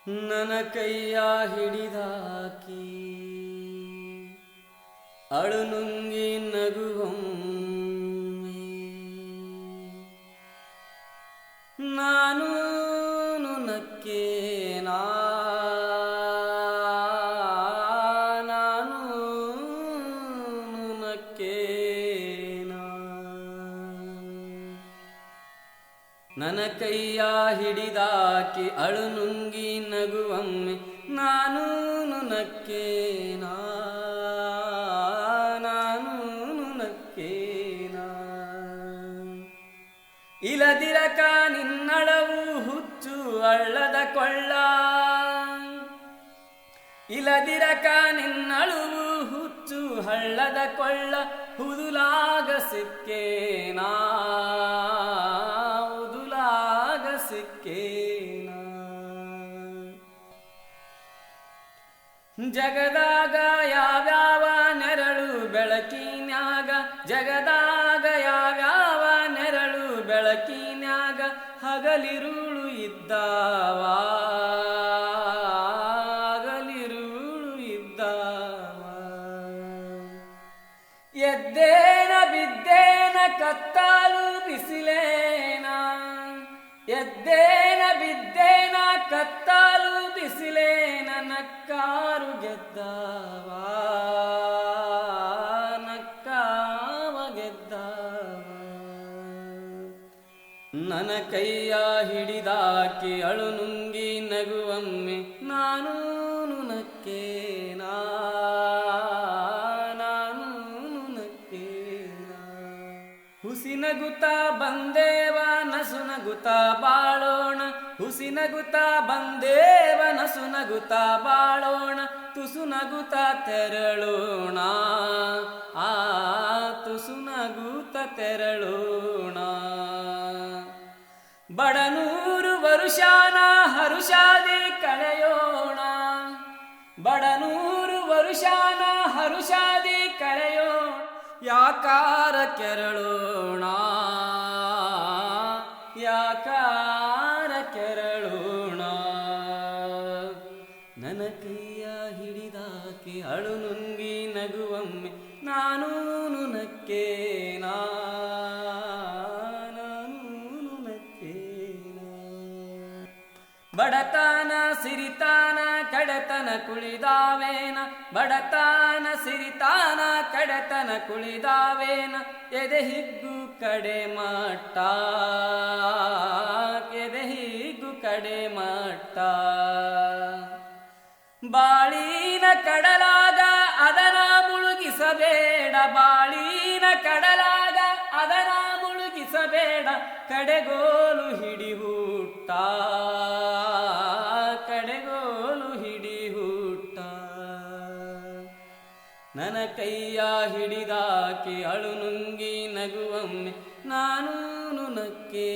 ನನ್ನ ಕೈಯ ಹಿಡಿದಾಕಿ ಅಳುನುಂಗಿ ನಗುವೊಮ್ಮೆ ನಾನು ನಕ್ಕೇನಾ ನನ್ನ ಕೈಯ ಹಿಡಿದಾಕಿ ಅಳುನುಂಗಿ ನಗುವೊಮ್ಮೆ ನಾನು ನಕ್ಕೇನಾ ಇಲದಿರಕ ನಿನ್ನಳವು ಹುಚ್ಚು ಹಳ್ಳದ ಕೊಳ್ಳ ಇಲದಿರಕ ನಿನ್ನಳುವು ಹುಚ್ಚು ಹಳ್ಳದ ಕೊಳ್ಳ ಹುದುಲಾಗ ಸಿಕ್ಕೇನಾ ಸಿಕ್ಕೇನಾ ಜಗದಾಗ ಯಾವ್ಯಾವ ನೆರಳು ಬೆಳಕಿನ್ಯಾಗ ಜಗದಾಗ ಯಾವ್ಯಾವ ನೆರಳು ಬೆಳಕಿನ್ಯಾಗ ಹಗಲಿರುಳು ಇದ್ದಾವ ಎದ್ದೇನ ಬಿದ್ದೇನ ಕತ್ತಾಲು ಬಿಸಿಲೇನ ಎದ್ದೇನ ಬಿದ್ದೇನ ಕತ್ತಾಲು ಬಿಸಿಲೇನ ನಕ್ಕಾರು ಗೆದ್ದವ ನನ್ನ ಕೈಯ ಹಿಡಿದಾಕಿ ಅಳುನುಂಗಿ ನಗುವೊಮ್ಮೆ ನಾನು ನಕ್ಕೇನಾ ಹುಸಿನಗುತ್ತ ಬಂದೇವ ನಸುನಗುತ್ತ ಬಾಳೋಣ ಹುಸಿನಗುತ್ತ ಬಂದೇವ ನಸುನಗುತ್ತ ಬಾಳೋಣ ತುಸುನಗುತ್ತ ತೆರಳೋಣ ತುಸುನಗುತ್ತ ತೆರಳೋಣ ಬಡನೂರು ವರುಷಾನ ಹರುಷಾದಿ ಕಳೆಯೋಣ ಬಡನೂರು ವರುಷಾನ ಹರುಷಾದಿ ಕಳೆಯೋಣ ಯಾಕಾರ ಕೆರಳೋಣ ಯಾಕಾರ ಕೆರಳೋಣ ನನ್ನ ಕೈಯ ಹಿಡಿದಾಕಿ ಅಳುನುಂಗಿ ನಗುವೊಮ್ಮೆ ನಾನು ನಕ್ಕೇನಾ ಬಡತನ ಸಿರಿತಾನ ಕಡೆತನ ಕುಳಿದಾವೇನ ಬಡತನ ಸಿರಿತಾನ ಕಡೆತನ ಕುಳಿದಾವೇನ ಎದೆ ಹಿಗ್ಗು ಕಡೆ ಮಟ್ಟ ಎದೆ ಹಿಗ್ಗು ಕಡೆ ಮಟ್ಟ ಬಾಳಿನ ಕಡಲಾಗ ಅದನ ಮುಳುಗಿಸಬೇಡ ಬಾಳಿನ ಕಡಲಾಗ ಅದನ ಮುಳುಗಿಸಬೇಡ ಕಡೆಗೋಲು ಹಿಡಿಹುಟ್ಟ ಕಡೆಗೋಲು ಹಿಡಿಹುಟ್ಟ ನನ್ನ ಕೈಯ ಹಿಡಿದಾಕಿ ಅಳುನುಂಗಿ ನಗುವೊಮ್ಮೆ ನಾನು ನಕ್ಕೇ